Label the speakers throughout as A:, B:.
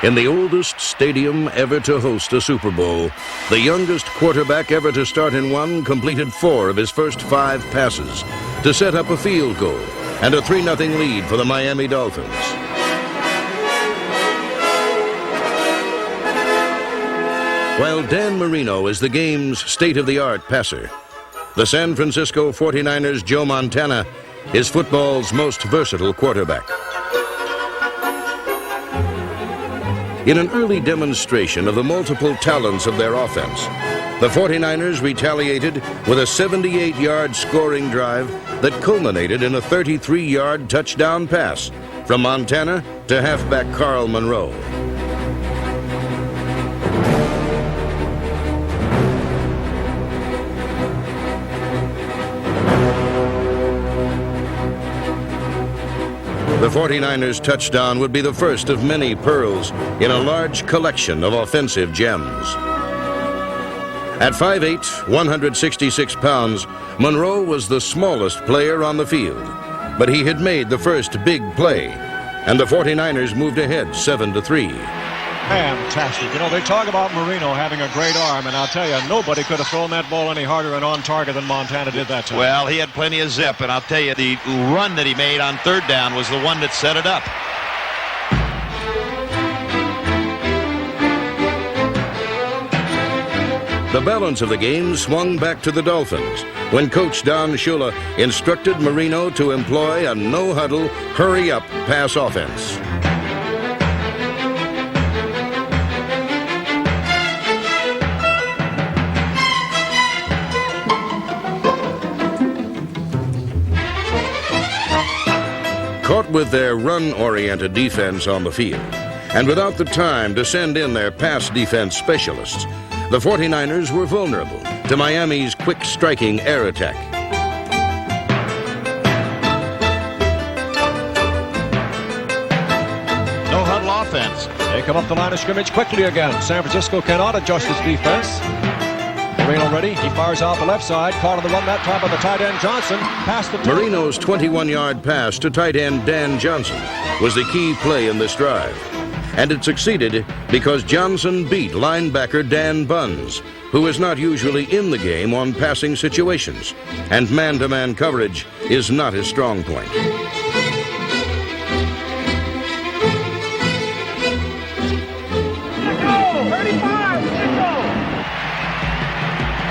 A: In the oldest stadium ever to host a Super Bowl, the youngest quarterback ever to start in one completed 4 of his first 5 passes to set up a field goal and a 3-0 lead for the Miami Dolphins. While Dan Marino is the game's state-of-the-art passer, the San Francisco 49ers' Joe Montana is football's most versatile quarterback. In an early demonstration of the multiple talents of their offense, the 49ers retaliated with a 78-yard scoring drive that culminated in a 33-yard touchdown pass from Montana to halfback Carl Monroe. The 49ers' touchdown would be the first of many pearls in a large collection of offensive gems. At 5'8", 166 pounds, Monroe was the smallest player on the field, but he had made the first big play, and the 49ers moved ahead 7-3.
B: Fantastic. You know, they talk about Marino having a great arm, and I'll tell you, nobody could have thrown that ball any harder and on target than Montana did that time.
C: Well, he had plenty of zip, and I'll tell you, the run that he made on 3rd down was the one that set it up.
A: The balance of the game swung back to the Dolphins when Coach Don Shula instructed Marino to employ a no-huddle, hurry-up pass offense. Caught with their run-oriented defense on the field, and without the time to send in their pass defense specialists, the 49ers were vulnerable to Miami's quick striking air attack.
B: No-huddle offense. They come up the line of scrimmage quickly again. San Francisco cannot adjust its defense. Marino ready. He fires out the left side. Caught on the run that time by the tight end Johnson. Past the
A: Marino's 21-yard pass to tight end Dan Johnson was the key play in this drive. And it succeeded because Johnson beat linebacker Dan Buns, who is not usually in the game on passing situations, and man-to-man coverage is not his strong point.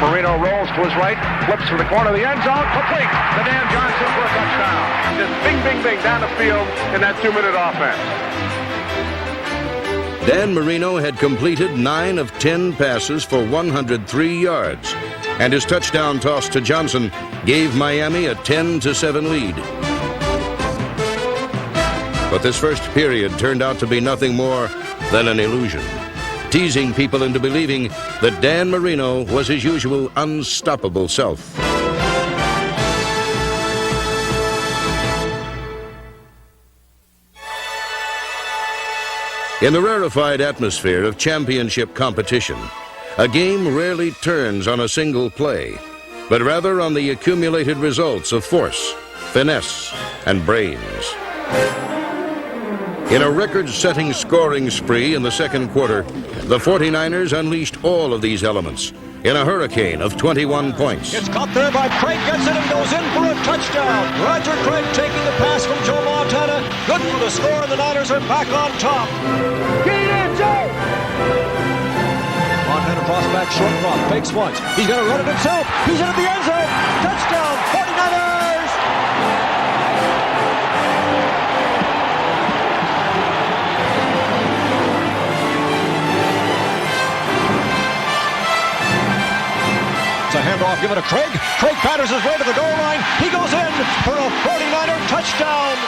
D: Marino rolls to his right, flips from the corner of the end zone, complete to Dan Johnson for a touchdown. Just bing, bing, bing down the field in that 2-minute offense.
A: Dan Marino had completed 9 of 10 passes for 103 yards, and his touchdown toss to Johnson gave Miami a 10-7 lead. But this first period turned out to be nothing more than an illusion, teasing people into believing that Dan Marino was his usual unstoppable self. In the rarefied atmosphere of championship competition, a game rarely turns on a single play, but rather on the accumulated results of force, finesse, and brains. In a record-setting scoring spree in the second quarter, the 49ers unleashed all of these elements in a hurricane of 21 points.
B: It's caught there by Craig, gets it and goes in for a touchdown. Roger Craig taking the pass from Joe Montana. Good for the score, and the Niners are back on top.
D: Get in, Joe!
B: Montana cross back, short drop, fakes once. He's going to run it himself. He's into the end zone. Touchdown, 49ers! A handoff given to Craig. Craig batters his way to the goal line. He goes in for a 49er touchdown.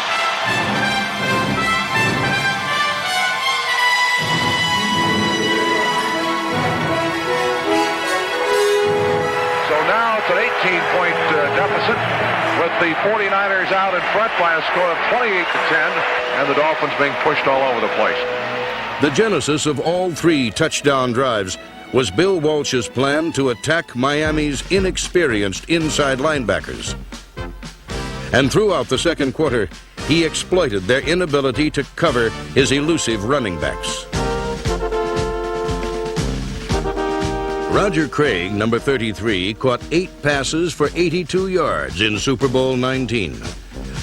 D: So now it's an 18-point deficit with the 49ers out in front by a score of 28-10 and the Dolphins being pushed all over the place.
A: The genesis of all 3 touchdown drives was Bill Walsh's plan to attack Miami's inexperienced inside linebackers. And throughout the second quarter, he exploited their inability to cover his elusive running backs. Roger Craig, number 33, caught 8 passes for 82 yards in Super Bowl 19.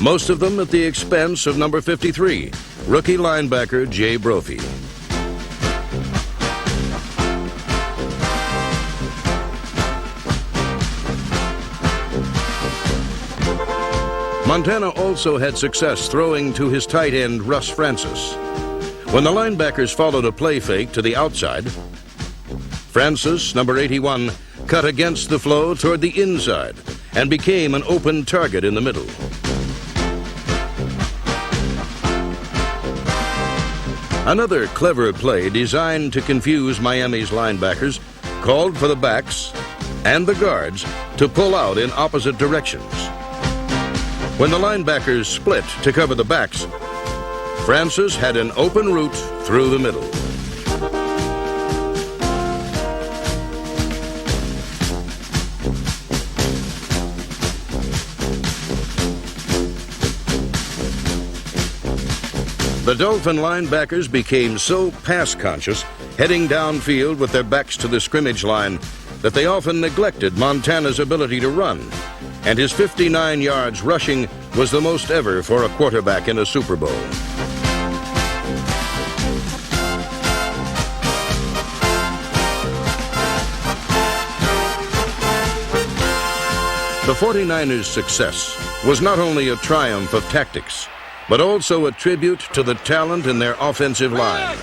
A: Most of them at the expense of number 53, rookie linebacker Jay Brophy. Montana also had success throwing to his tight end, Russ Francis. When the linebackers followed a play fake to the outside, Francis, number 81, cut against the flow toward the inside and became an open target in the middle. Another clever play designed to confuse Miami's linebackers called for the backs and the guards to pull out in opposite directions. When the linebackers split to cover the backs, Francis had an open route through the middle. The Dolphin linebackers became so pass-conscious, heading downfield with their backs to the scrimmage line, that they often neglected Montana's ability to run, and his 59 yards rushing was the most ever for a quarterback in a Super Bowl. The 49ers' success was not only a triumph of tactics, but also a tribute to the talent in their offensive line.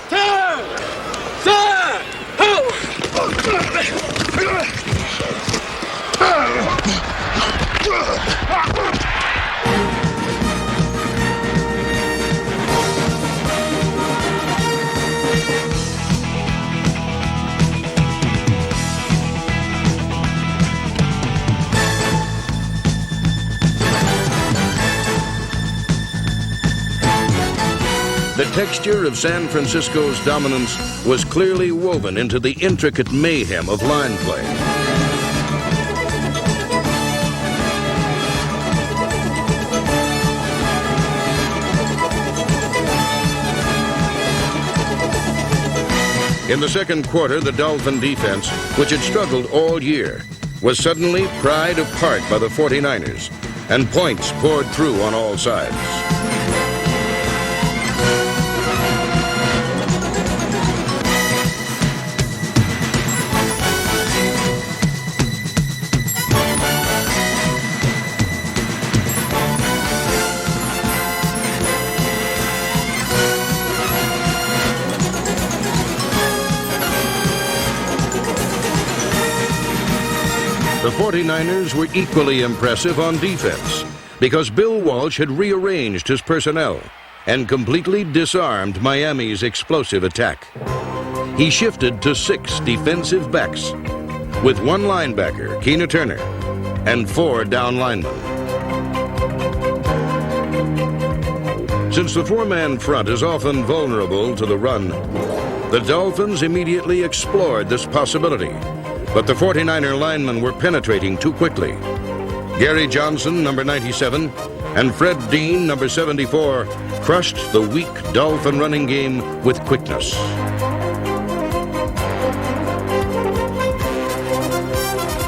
A: The texture of San Francisco's dominance was clearly woven into the intricate mayhem of line play. In the second quarter, the Dolphin defense, which had struggled all year, was suddenly pried apart by the 49ers, and points poured through on all sides. The 49ers were equally impressive on defense because Bill Walsh had rearranged his personnel and completely disarmed Miami's explosive attack. He shifted to 6 defensive backs with 1 linebacker, Keena Turner, and 4 down linemen. Since the 4-man front is often vulnerable to the run, the Dolphins immediately explored this possibility. But the 49er linemen were penetrating too quickly. Gary Johnson, number 97, and Fred Dean, number 74, crushed the weak Dolphin running game with quickness.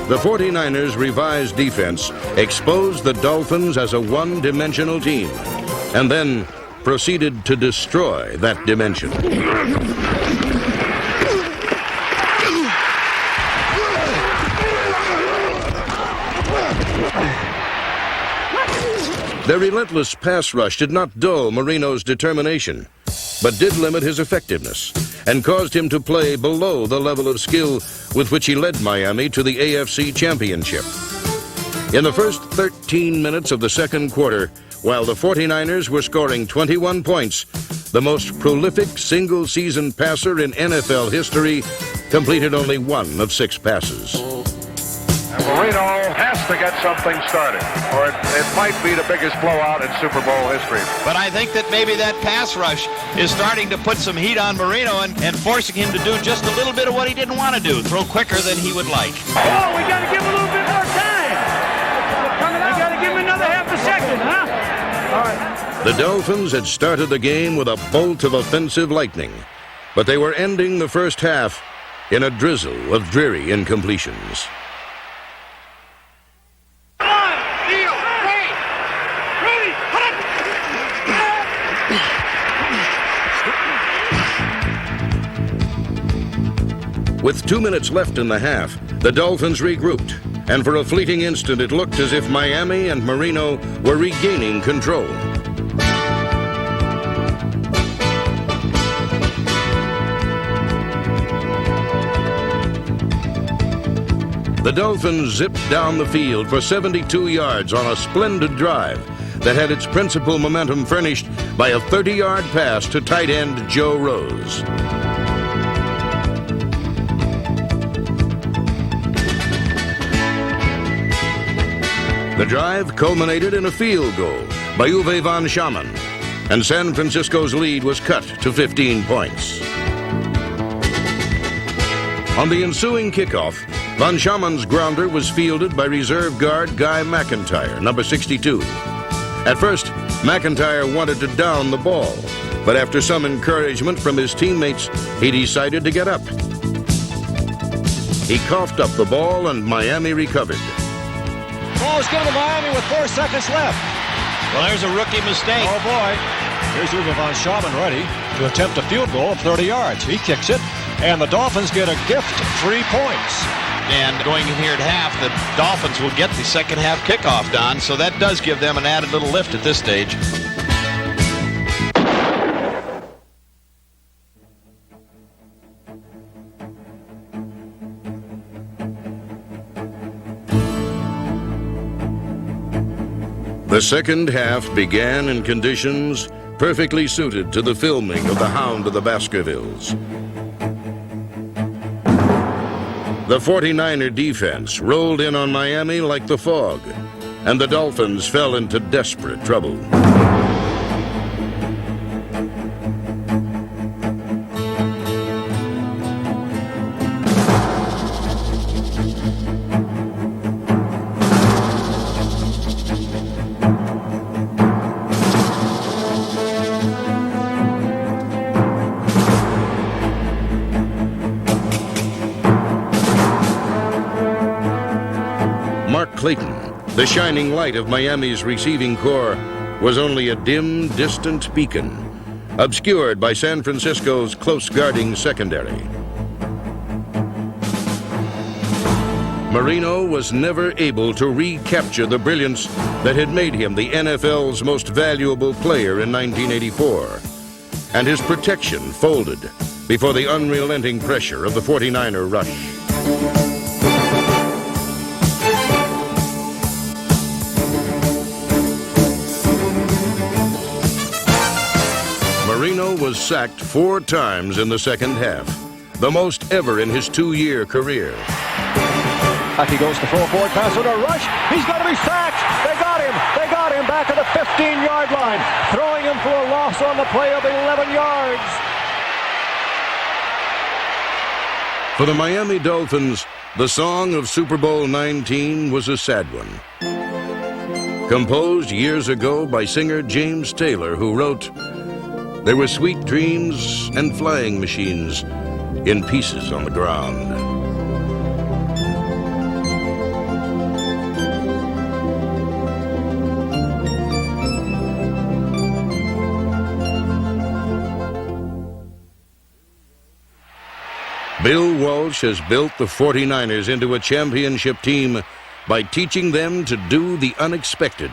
A: The 49ers' revised defense exposed the Dolphins as a one-dimensional team, and then proceeded to destroy that dimension. Their relentless pass rush did not dull Marino's determination, but did limit his effectiveness and caused him to play below the level of skill with which he led Miami to the AFC Championship. In the first 13 minutes of the second quarter, while the 49ers were scoring 21 points, the most prolific single-season passer in NFL history completed only 1 of 6 passes.
D: And Marino has to get something started, or it might be the biggest blowout in Super Bowl history.
C: But I think that maybe that pass rush is starting to put some heat on Marino and forcing him to do just a little bit of what he didn't want to do, throw quicker than he would like.
E: Oh, we got to give him a little bit more time. We got to give him another half a second, huh? All right.
A: The Dolphins had started the game with a bolt of offensive lightning, but they were ending the first half in a drizzle of dreary incompletions. With 2 minutes left in the half, the Dolphins regrouped, and for a fleeting instant it looked as if Miami and Marino were regaining control. The Dolphins zipped down the field for 72 yards on a splendid drive that had its principal momentum furnished by a 30-yard pass to tight end Joe Rose. The drive culminated in a field goal by Uwe von Schamann, and San Francisco's lead was cut to 15 points. On the ensuing kickoff, von Schamann's grounder was fielded by reserve guard Guy McIntyre, number 62. At first, McIntyre wanted to down the ball, but after some encouragement from his teammates, he decided to get up. He coughed up the ball and Miami recovered.
B: Ball is given to Miami with 4 seconds left.
C: Well, there's a rookie mistake.
B: Oh, boy. Here's Uwe von Schamann ready to attempt a field goal of 30 yards. He kicks it, and the Dolphins get a gift, 3 points.
C: And going in here at half, the Dolphins will get the second half kickoff, Don, so that does give them an added little lift at this stage.
A: The second half began in conditions perfectly suited to the filming of The Hound of the Baskervilles. The 49er defense rolled in on Miami like the fog, and the Dolphins fell into desperate trouble. Clayton, the shining light of Miami's receiving corps, was only a dim, distant beacon, obscured by San Francisco's close-guarding secondary. Marino was never able to recapture the brilliance that had made him the NFL's most valuable player in 1984, and his protection folded before the unrelenting pressure of the 49er rush. Marino was sacked 4 times in the second half, the most ever in his 2-year career.
B: Back he goes to full forward pass with a rush. He's going to be sacked. They got him. They got him back at the 15-yard line, throwing him for a loss on the play of 11 yards.
A: For the Miami Dolphins, the song of Super Bowl 19 was a sad one. Composed years ago by singer James Taylor, who wrote, "There were sweet dreams and flying machines in pieces on the ground." Bill Walsh has built the 49ers into a championship team by teaching them to do the unexpected.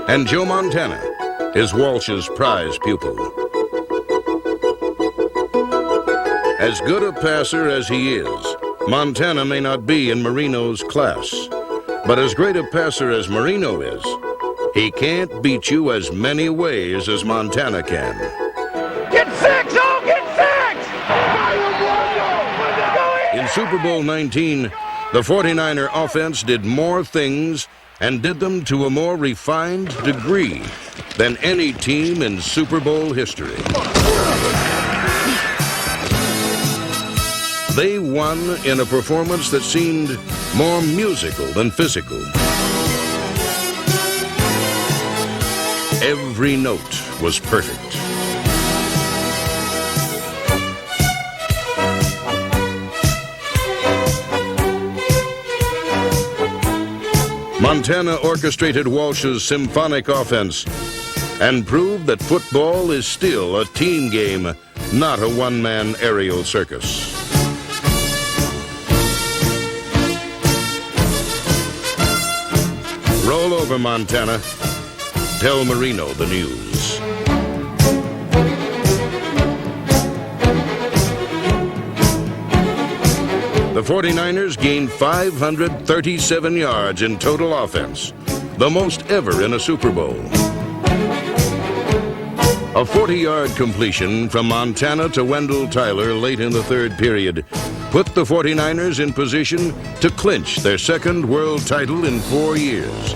A: And Joe Montana is Walsh's prize pupil. As good a passer as he is, Montana may not be in Marino's class. But as great a passer as Marino is, he can't beat you as many ways as Montana can.
E: Get six! Oh, get six!
A: In Super Bowl 19, the 49er offense did more things and did them to a more refined degree than any team in Super Bowl history. They won in a performance that seemed more musical than physical. Every note was perfect. Montana orchestrated Walsh's symphonic offense and proved that football is still a team game, not a one-man aerial circus. Roll over, Montana. Tell Marino the news. The 49ers gained 537 yards in total offense, the most ever in a Super Bowl. A 40-yard completion from Montana to Wendell Tyler late in the third period put the 49ers in position to clinch their second world title in 4 years.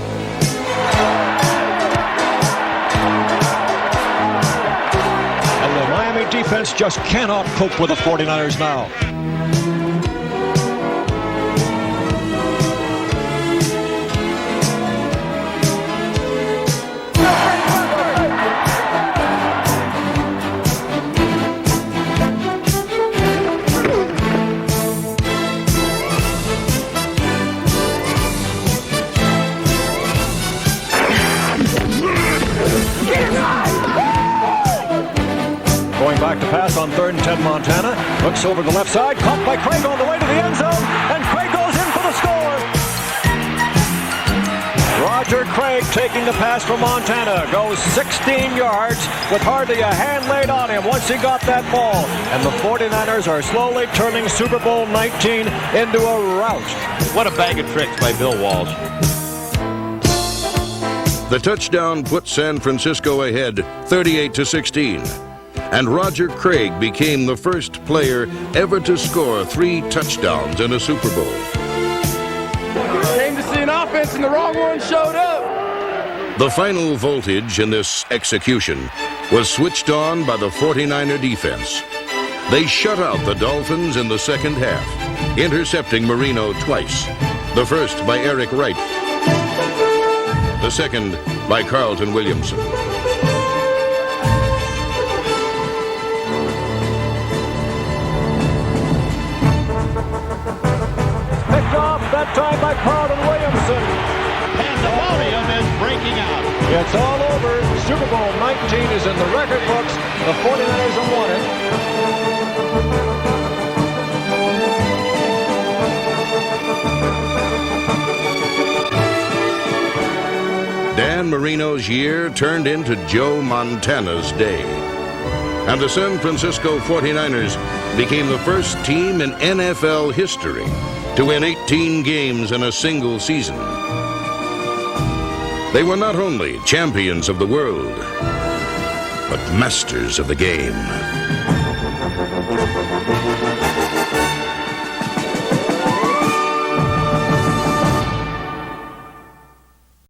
B: And the Miami defense just cannot cope with the 49ers now. Going back to pass on 3rd and 10, Montana. Looks over the left side, caught by Craig on the way to the end zone, and Craig goes in for the score. Roger Craig taking the pass from Montana, goes 16 yards with hardly a hand laid on him once he got that ball. And the 49ers are slowly turning Super Bowl 19 into a rout.
C: What a bag of tricks by Bill Walsh.
A: The touchdown put San Francisco ahead 38-16. And Roger Craig became the first player ever to score 3 touchdowns in a Super Bowl.
E: Came to see an offense and the wrong one showed up.
A: The final voltage in this execution was switched on by the 49er defense. They shut out the Dolphins in the second half, intercepting Marino twice. The first by Eric Wright, the second by Carlton Williamson.
B: That time by Carlton Williamson.
C: Pandemonium is breaking out.
B: It's all over. Super Bowl 19 is in the record books. The 49ers have won it.
A: Dan Marino's year turned into Joe Montana's day. And the San Francisco 49ers became the first team in NFL history to win 18 games in a single season. They were not only champions of the world, but masters of the game.